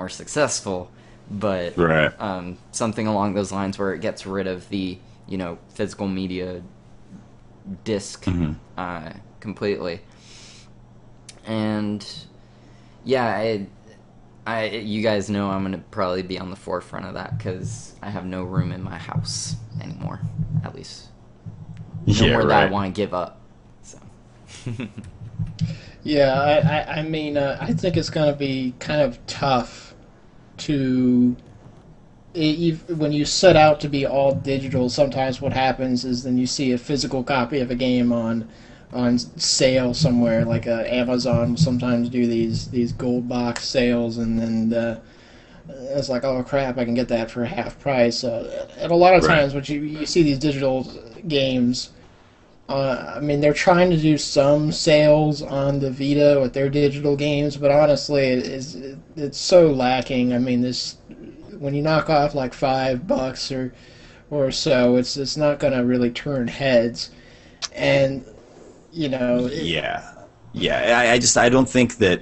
more successful, but Right. something along those lines where it gets rid of the physical media disc Hmm. completely. And yeah, you guys know I'm gonna probably be on the forefront of that because I have no room in my house anymore. At least no Yeah, more that I right. want to give up. So Yeah, I mean, I think it's going to be kind of tough to when you set out to be all digital. Sometimes what happens is then you see a physical copy of a game on sale somewhere, like Amazon will sometimes do these gold box sales, and then it's like, oh crap, I can get that for half price. And a lot of Right. times, when you see these digital games, I mean, they're trying to do some sales on the Vita with their digital games, but honestly, it's so lacking. I mean, this when you knock off like $5 or so, it's not going to really turn heads. And you know, Yeah. Yeah. I don't think that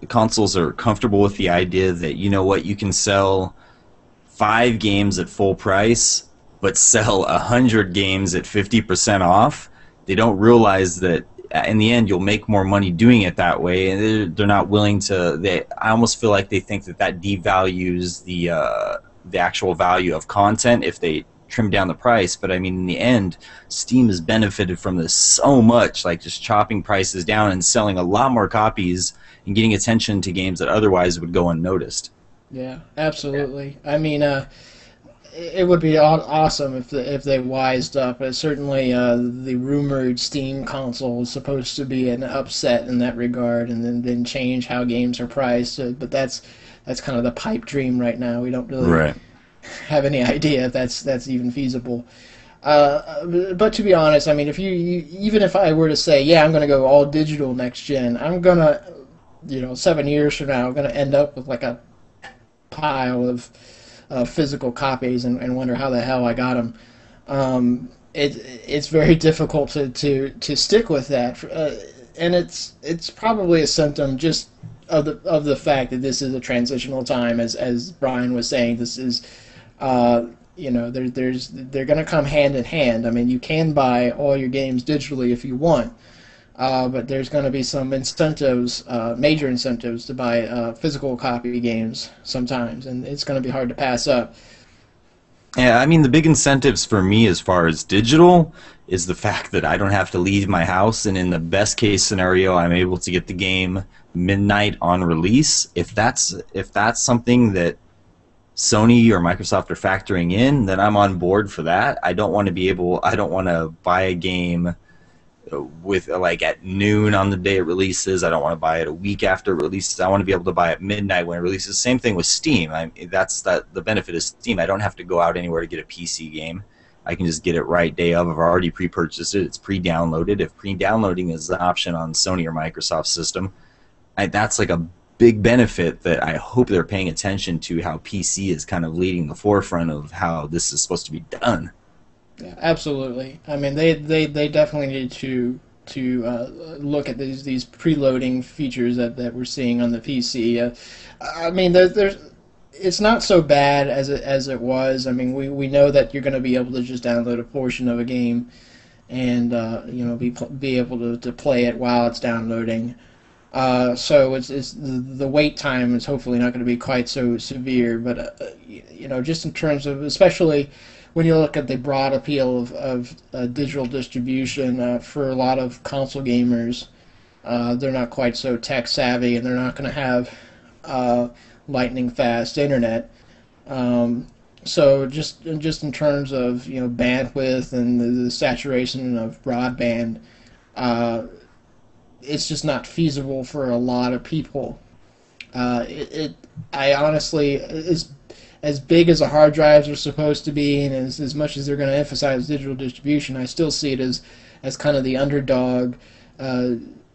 consoles are comfortable with the idea that, you know what, you can sell 5 games at full price, but sell 100 games at 50% off. They don't realize that in the end you'll make more money doing it that way, and they're not willing to. I almost feel like they think that devalues the actual value of content if they trim down the price. But I mean, in the end, Steam has benefited from this so much, like just chopping prices down and selling a lot more copies and getting attention to games that otherwise would go unnoticed. yeah, absolutely. I mean, it would be awesome if they wised up. Certainly, the rumored Steam console is supposed to be an upset in that regard, and then change how games are priced. But that's kind of the pipe dream right now. We don't really Right. have any idea if that's even feasible. But to be honest, I mean, if even if I were to say, yeah, I'm going to go all digital next gen, I'm gonna, 7 years from now, I'm going to end up with like a pile of physical copies and wonder how the hell I got them. It's very difficult to stick with that, and it's probably a symptom just of the fact that this is a transitional time, as Brian was saying. This is they're going to come hand in hand. I mean, you can buy all your games digitally if you want, but there's going to be some incentives, major incentives, to buy physical copy games sometimes, and it's going to be hard to pass up. Yeah, I mean, the big incentives for me as far as digital is the fact that I don't have to leave my house, and in the best case scenario, I'm able to get the game midnight on release. If that's something that Sony or Microsoft are factoring in, then I'm on board for that. I don't want to buy a game with like at noon on the day it releases. I don't want to buy it a week after it releases. I want to be able to buy it midnight when it releases. Same thing with Steam. That's the benefit of Steam. I don't have to go out anywhere to get a PC game. I can just get it right day of. I've already pre-purchased it. It's pre-downloaded. If pre-downloading is an option on Sony or Microsoft system, that's like a big benefit that I hope they're paying attention to. How PC is kind of leading the forefront of how this is supposed to be done. Yeah, absolutely. I mean, they definitely need to look at these preloading features that we're seeing on the PC. I mean, there's it's not so bad as it was. I mean, we know that you're going to be able to just download a portion of a game and be able to play it while it's downloading. So it's the wait time is hopefully not going to be quite so severe, but just in terms of, especially when you look at the broad appeal of digital distribution for a lot of console gamers, they're not quite so tech savvy, and they're not going to have uh, lightning fast internet. So just in terms of bandwidth and the saturation of broadband, uh, it's just not feasible for a lot of people. I honestly, as big as the hard drives are supposed to be, and as much as they're going to emphasize digital distribution, I still see it as kind of the underdog uh,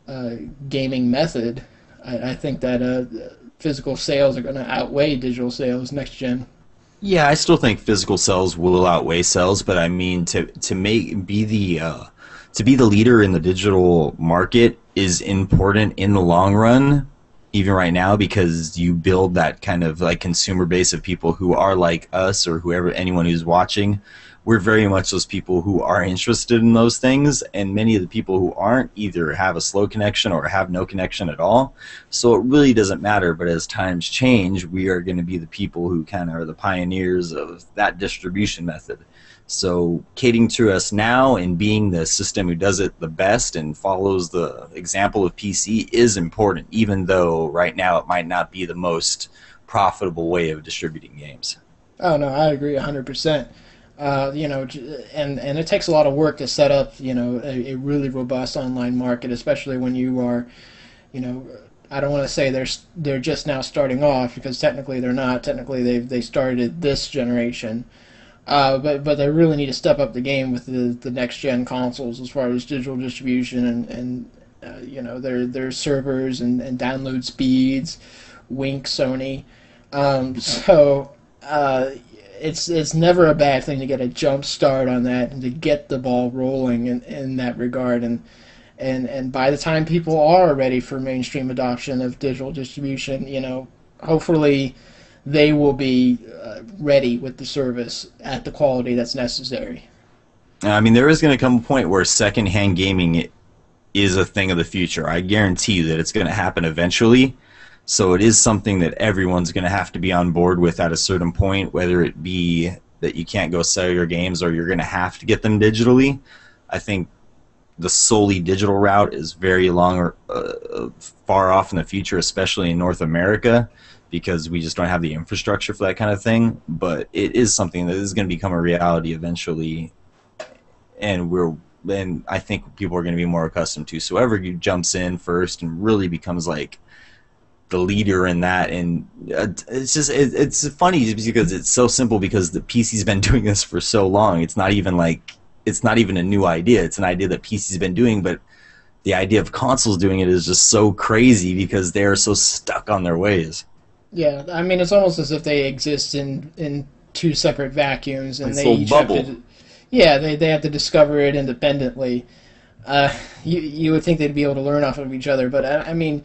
uh, gaming method. I think that physical sales are going to outweigh digital sales next gen. Yeah, I still think physical sales will outweigh sales, but I mean to be the leader in the digital market is important in the long run. even right now, because you build that kind of like consumer base of people who are like us, or whoever, anyone who's watching. We're very much those people who are interested in those things, and many of the people who aren't either have a slow connection or have no connection at all. So it really doesn't matter, but as times change, we are going to be the people who kind of are the pioneers of that distribution method. So catering to us now and being the system who does it the best and follows the example of PC is important, even though right now it might not be the most profitable way of distributing games. Oh no, I agree 100%. And it takes a lot of work to set up, a really robust online market, especially when you are, you know, I don't want to say they're just now starting off, because technically they're not. Technically they started this generation. But they really need to step up the game with the next gen consoles as far as digital distribution and their servers and download speeds. Wink, Sony. It's never a bad thing to get a jump start on that and to get the ball rolling in that regard. And by the time people are ready for mainstream adoption of digital distribution, hopefully they will be ready with the service at the quality that's necessary. I mean, there is going to come a point where secondhand gaming is a thing of the future. I guarantee you that it's going to happen eventually. So it is something that everyone's going to have to be on board with at a certain point, whether it be that you can't go sell your games or you're going to have to get them digitally. I think the solely digital route is very long or far off in the future, especially in North America, because we just don't have the infrastructure for that kind of thing. But it is something that is going to become a reality eventually, and I think people are going to be more accustomed to. So whoever jumps in first and really becomes like the leader in that, and it's funny just because it's so simple, because the PC's been doing this for so long. It's not even a new idea. It's an idea that PC's been doing, but the idea of consoles doing it is just so crazy because they are so stuck on their ways. Yeah, I mean, it's almost as if they exist in two separate vacuums, and It's they a each bubble. have to. Yeah, they have to discover it independently. You would think they'd be able to learn off of each other, but I mean,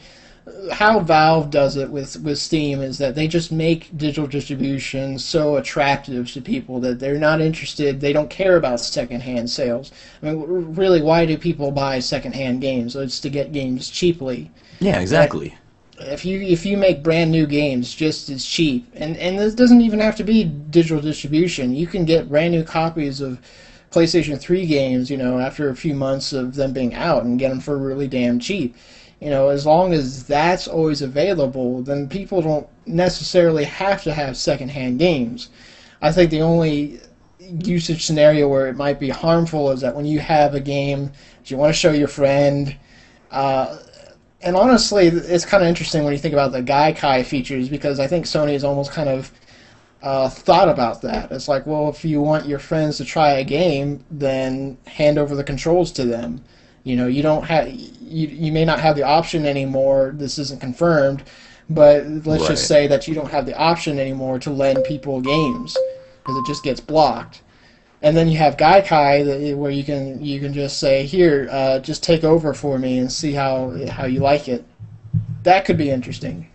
how Valve does it with Steam is that they just make digital distribution so attractive to people that they're not interested. They don't care about secondhand sales. I mean, really, why do people buy secondhand games? It's to get games cheaply. Yeah, exactly. If you make brand new games just as cheap, and this doesn't even have to be digital distribution. You can get brand new copies of PlayStation 3 games, after a few months of them being out, and get them for really damn cheap. As long as that's always available, then people don't necessarily have to have secondhand games. I think the only usage scenario where it might be harmful is that when you have a game that you want to show your friend, and honestly, it's kind of interesting when you think about the Gaikai features, because I think Sony has almost kind of thought about that. It's like, well, if you want your friends to try a game, then hand over the controls to them. You don't have you may not have the option anymore. This isn't confirmed, but let's just say that you don't have the option anymore to lend people games because it just gets blocked. And then you have Gaikai where you can just say, here, just take over for me and see how you like it. That could be interesting.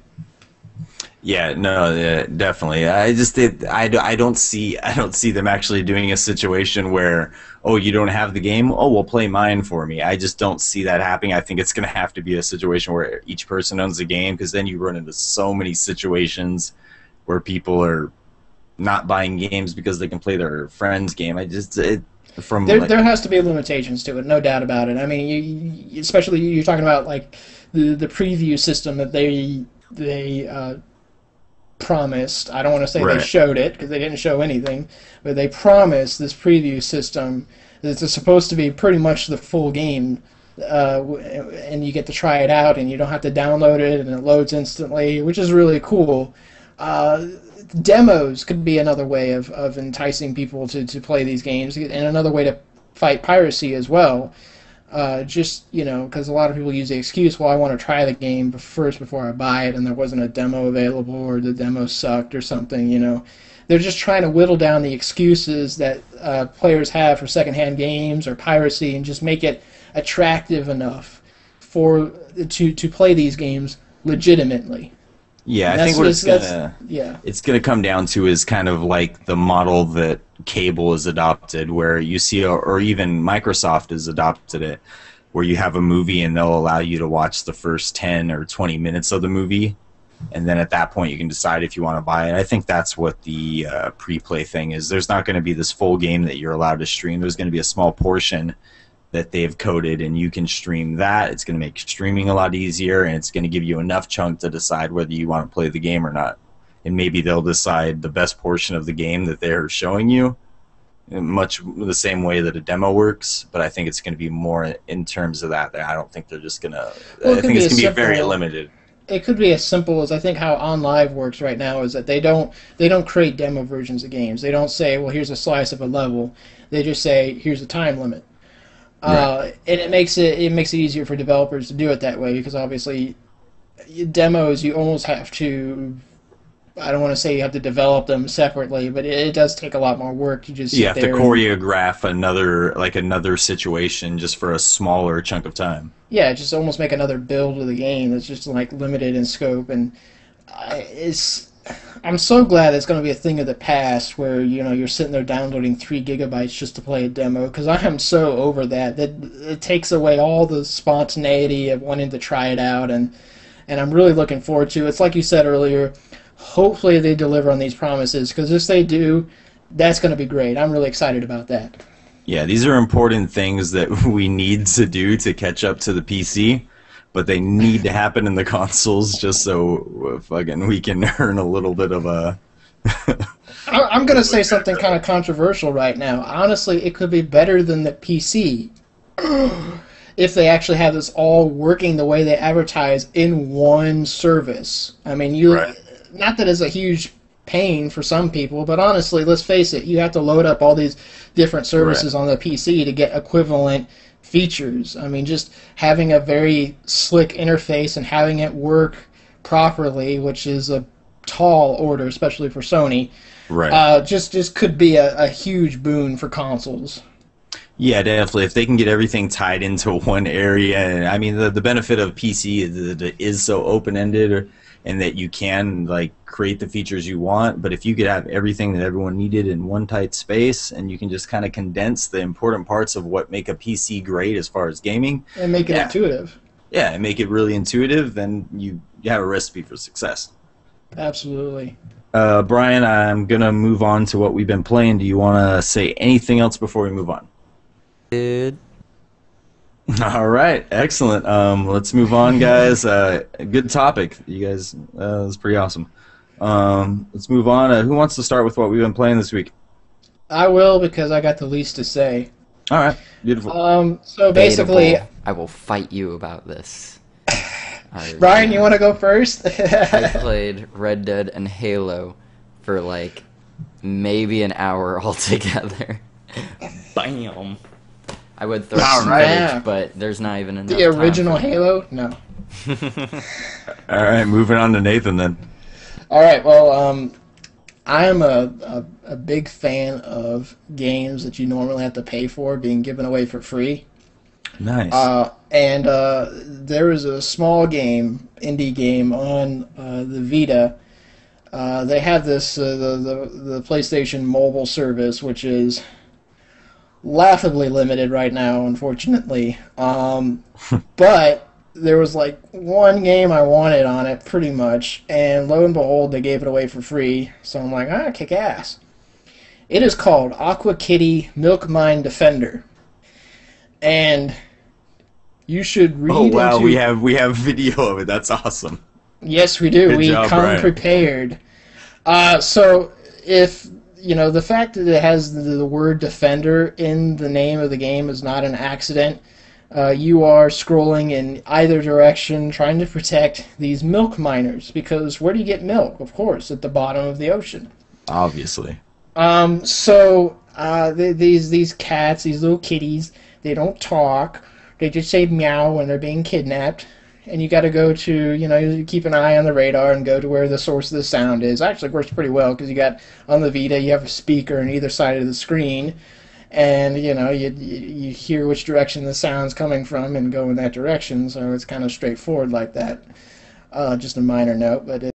Yeah, no, yeah, definitely. I don't see them actually doing a situation where, oh, you don't have the game, oh, well, play mine for me. I just don't see that happening. I think it's going to have to be a situation where each person owns the game, because then you run into so many situations where people are not buying games because they can play their friend's game. There has to be limitations to it, no doubt about it. I mean, especially you're talking about like the preview system that they promised. I don't want to say they showed it, because they didn't show anything, but they promised this preview system that's supposed to be pretty much the full game, and you get to try it out, and you don't have to download it, and it loads instantly, which is really cool. Demos could be another way of enticing people to play these games, and another way to fight piracy as well. Because a lot of people use the excuse, well, I want to try the game first before I buy it, and there wasn't a demo available, or the demo sucked or something, They're just trying to whittle down the excuses that players have for secondhand games or piracy, and just make it attractive enough to play these games legitimately. Yeah, And I think what it's that's gonna yeah. it's gonna come down to is kind of like the model that cable has adopted, where you see, or even Microsoft has adopted it, where you have a movie and they'll allow you to watch the first 10 or 20 minutes of the movie, and then at that point you can decide if you want to buy it. I think that's what the pre-play thing is. There's not going to be this full game that you're allowed to stream. There's going to be a small portion that they've coded, and you can stream that. It's going to make streaming a lot easier, and it's going to give you enough chunk to decide whether you want to play the game or not. And maybe they'll decide the best portion of the game that they're showing you, in much the same way that a demo works, but I think it's going to be more in terms of that. I don't think they're just going to... Well, I think it's going to be very limited. It could be as simple as, I think how OnLive works right now is that they don't create demo versions of games. They don't say, well, here's a slice of a level. They just say, here's a time limit. Right. And it makes it easier for developers to do it that way, because obviously demos, you almost have to, I don't want to say you have to develop them separately, but it does take a lot more work to just sit You have to there choreograph another situation just for a smaller chunk of time. yeah, just almost make another build of the game that's just like limited in scope. And I'm so glad it's going to be a thing of the past where you're sitting there downloading 3 gigabytes just to play a demo, because I am so over that it takes away all the spontaneity of wanting to try it out, and I'm really looking forward to it. It's like you said earlier, hopefully they deliver on these promises, because if they do, that's going to be great. I'm really excited about that. Yeah, these are important things that we need to do to catch up to the PC, but they need to happen in the consoles just so fucking we can earn a little bit of a... I'm going to say something kind of controversial right now. Honestly, it could be better than the PC if they actually have this all working the way they advertise in one service. I mean, Right. Not that it's a huge pain for some people, but honestly, let's face it, you have to load up all these different services on the PC to get equivalent features. I mean, just having a very slick interface and having it work properly, which is a tall order, especially for Sony, Right. just could be a huge boon for consoles. Yeah, definitely. If they can get everything tied into one area, and I mean, the benefit of PC is that it is so open-ended, and that you can like create the features you want. But if you could have everything that everyone needed in one tight space, and you can just kind of condense the important parts of what make a PC great as far as gaming, And make it intuitive. yeah, and make it really intuitive, then you have a recipe for success. Absolutely. Brian, I'm gonna move on to what we've been playing. Do you want to say anything else before we move on? Dude. All right, excellent. Let's move on, guys. Good topic, you guys. That's pretty awesome. Let's move on. Who wants to start with what we've been playing this week? I will, because I got the least to say. All right, beautiful. So basically, Debatable. I will fight you about this. Brian, you want to go first? I played Red Dead and Halo for like maybe an hour altogether. Bam! I would throw some Snap. footage, but there's not even enough The time original for that. Halo? No. All right, moving on to Nathan then. All right, well, I am a big fan of games that you normally have to pay for being given away for free. Nice. And there is a small game, indie game, on the Vita. They have this, the PlayStation mobile service, which is laughably limited right now, unfortunately. But there was like one game I wanted on it, pretty much, and lo and behold, they gave it away for free. So I'm like, kick ass. It is called Aqua Kitty Milk Mine Defender, and you should read. Oh wow, into... we have video of it. That's awesome. Yes, we do. Good We job, come Brian. prepared. So if the fact that it has the word defender in the name of the game is not an accident. You are scrolling in either direction trying to protect these milk miners, because where do you get milk? Of course, at the bottom of the ocean. Obviously. These cats, these little kitties, they don't talk. They just say meow when they're being kidnapped. And you got to go to, you keep an eye on the radar and go to where the source of the sound is. Actually, it works pretty well, because you got, on the Vita, you have a speaker on either side of the screen. And, you hear which direction the sound's coming from and go in that direction, so it's kind of straightforward like that. just a minor note, but